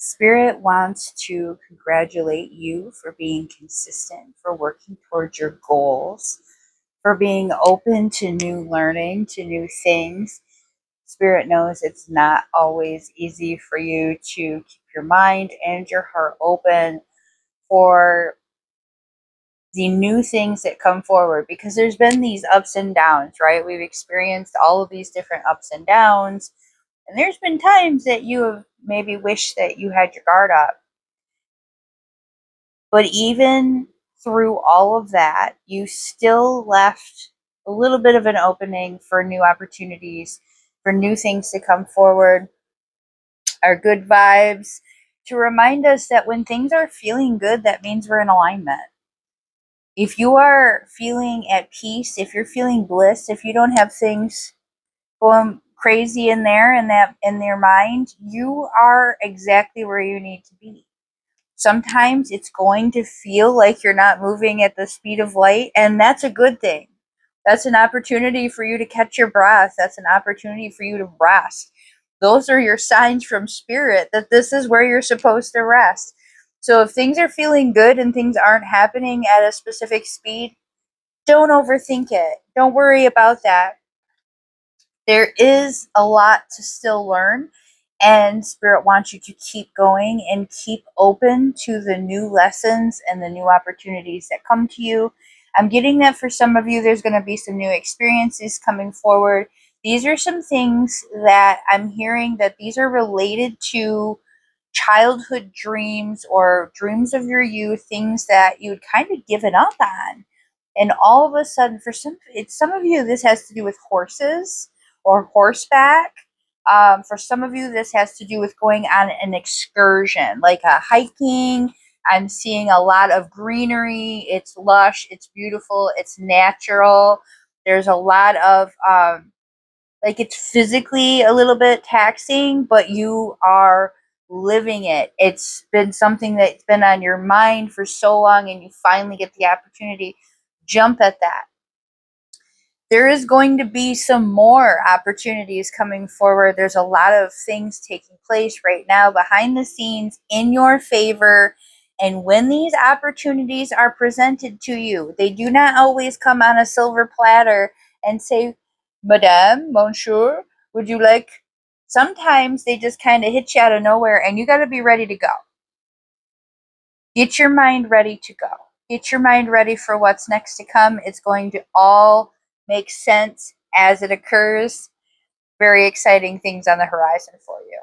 Spirit wants to congratulate you for being consistent, for working towards your goals, for being open to new learning, to new things. Spirit knows it's not always easy for you to keep your mind and your heart open for the new things that come forward, because there's been these ups and downs, right? We've experienced all of these different ups and downs, and there's been times that you have maybe wished that you had your guard up. But even through all of that, you still left a little bit of an opening for new opportunities, for new things to come forward, our good vibes, to remind us that when things are feeling good, that means we're in alignment. If you are feeling at peace, if you're feeling bliss, if you don't have things going crazy in there in their mind, you are exactly where you need to be. Sometimes it's going to feel like you're not moving at the speed of light, and that's a good thing. That's an opportunity for you to catch your breath. That's an opportunity for you to rest. Those are your signs from spirit that this is where you're supposed to rest. So if things are feeling good and things aren't happening at a specific speed, don't overthink it. Don't worry about that. There is a lot to still learn, and Spirit wants you to keep going and keep open to the new lessons and the new opportunities that come to you. I'm getting that for some of you, there's going to be some new experiences coming forward. These are some things that I'm hearing that these are related to childhood dreams or dreams of your youth, things that you had kind of given up on. And all of a sudden, for some of you, this has to do with horses or horseback. For some of you, this has to do with going on an excursion, like a hiking. I'm seeing a lot of greenery. It's lush, it's beautiful, it's natural. There's a lot of, like, it's physically a little bit taxing, but you are living it. It's been something that's been on your mind for so long, and you finally get the opportunity. Jump at that. There is going to be some more opportunities coming forward. There's a lot of things taking place right now behind the scenes in your favor. And when these opportunities are presented to you, they do not always come on a silver platter and say, Madame, Monsieur, would you like? Sometimes they just kind of hit you out of nowhere, and you got to be ready to go. Get your mind ready to go. Get your mind ready for what's next to come. It's going to all make sense as it occurs. Very exciting things on the horizon for you.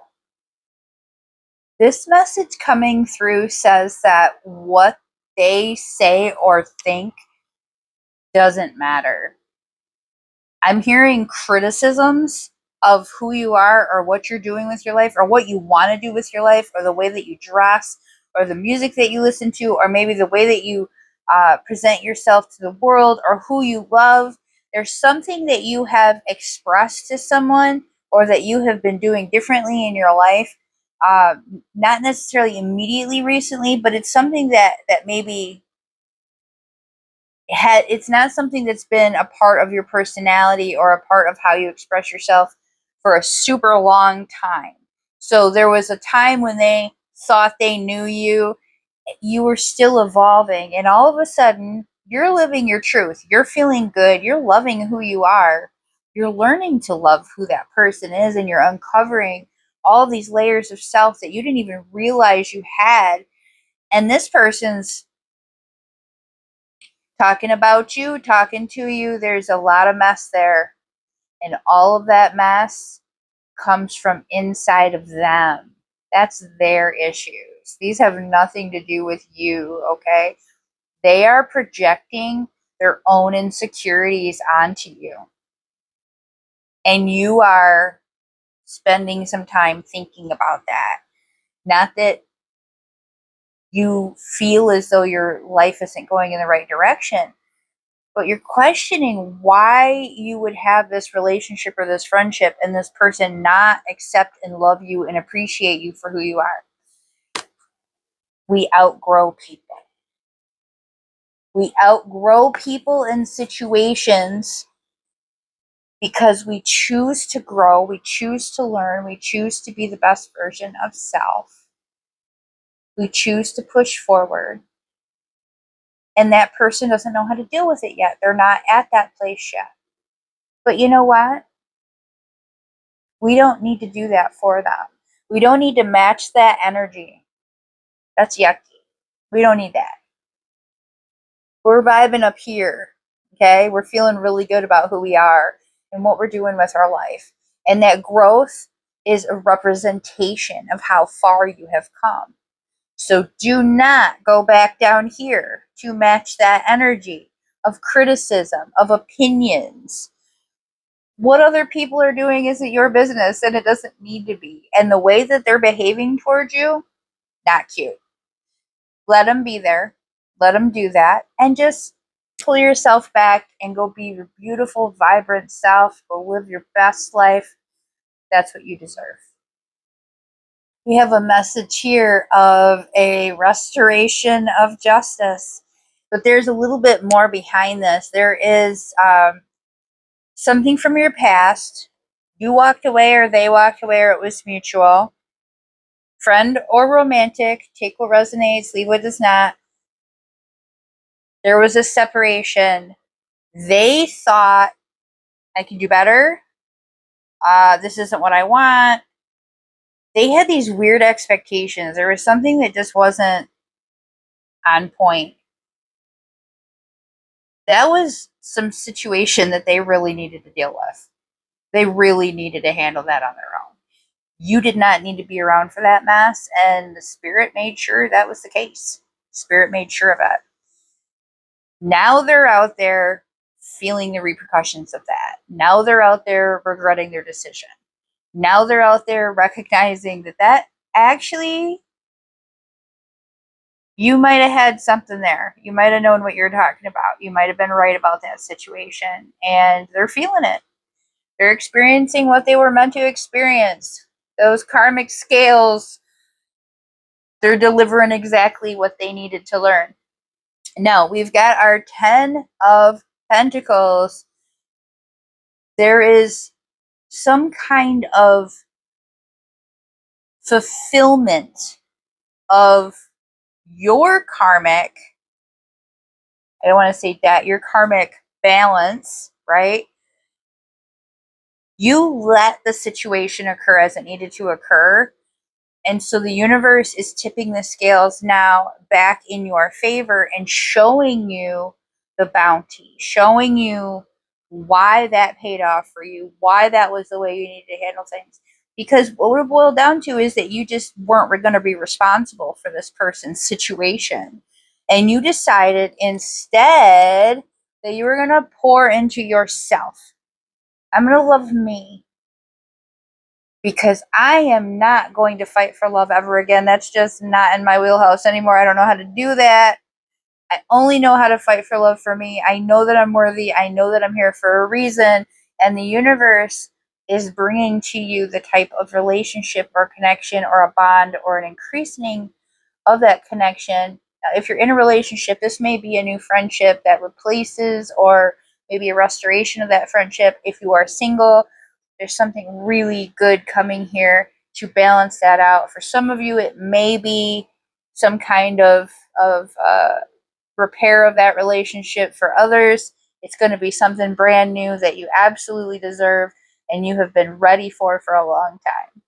This message coming through says that what they say or think doesn't matter. I'm hearing criticisms of who you are or what you're doing with your life or what you want to do with your life or the way that you dress or the music that you listen to or maybe the way that you present yourself to the world or who you love. There's something that you have expressed to someone or that you have been doing differently in your life. Uh, Not necessarily immediately recently, but it's something that maybe it's not something that's been a part of your personality or a part of how you express yourself for a super long time. So there was a time when they thought they knew you, you were still evolving, and all of a sudden you're living your truth. You're feeling good, you're loving who you are. You're learning to love who that person is, and you're uncovering all these layers of self that you didn't even realize you had. And this person's talking about you, talking to you. There's a lot of mess there. And all of that mess comes from inside of them. That's their issues. These have nothing to do with you, okay? They are projecting their own insecurities onto you. And you are spending some time thinking about that. Not that you feel as though your life isn't going in the right direction, but you're questioning why you would have this relationship or this friendship and this person not accept and love you and appreciate you for who you are. We outgrow people. We outgrow people and situations because we choose to grow, we choose to learn, we choose to be the best version of self. We choose to push forward. And that person doesn't know how to deal with it yet. They're not at that place yet. But you know what? We don't need to do that for them. We don't need to match that energy. That's yucky. We don't need that. We're vibing up here. Okay? We're feeling really good about who we are and what we're doing with our life. And that growth is a representation of how far you have come. So do not go back down here to match that energy of criticism, of opinions. What other people are doing isn't your business, and it doesn't need to be. And the way that they're behaving towards you, not cute. Let them be there. Let them do that. And just pull yourself back and go be your beautiful, vibrant self. Go live your best life. That's what you deserve. We have a message here of a restoration of justice. But there's a little bit more behind this. There is something from your past. You walked away, or they walked away, or it was mutual. Friend or romantic, take what resonates, leave what does not. There was a separation. They thought, I can do better. This isn't what I want. They had these weird expectations. There was something that just wasn't on point. That was some situation that they really needed to deal with. They really needed to handle that on their own. You did not need to be around for that mess, and the spirit made sure that was the case. Spirit made sure of it. Now they're out there feeling the repercussions of that. Now they're out there regretting their decision. Now they're out there recognizing that actually, you might have had something there. You might have known what you're talking about. You might have been right about that situation. And they're feeling it. They're experiencing what they were meant to experience. Those karmic scales, they're delivering exactly what they needed to learn. Now, we've got our 10 of Pentacles. There is some kind of fulfillment of your karmic, I don't want to say that, your karmic balance, right? You let the situation occur as it needed to occur. And so the universe is tipping the scales now back in your favor and showing you the bounty, showing you why that paid off for you, why that was the way you needed to handle things. Because what it boiled down to is that you just weren't going to be responsible for this person's situation. And you decided instead that you were going to pour into yourself. I'm going to love me, because I am not going to fight for love ever again. That's just not in my wheelhouse anymore. I don't know how to do that. I only know how to fight for love for me. I know that I'm worthy. I know that I'm here for a reason. And the universe is bringing to you the type of relationship or connection or a bond or an increasing of that connection. If you're in a relationship, this may be a new friendship that replaces or maybe a restoration of that friendship. If you are single, there's something really good coming here to balance that out. For some of you, it may be some kind of repair of that relationship. For others, it's going to be something brand new that you absolutely deserve and you have been ready for a long time.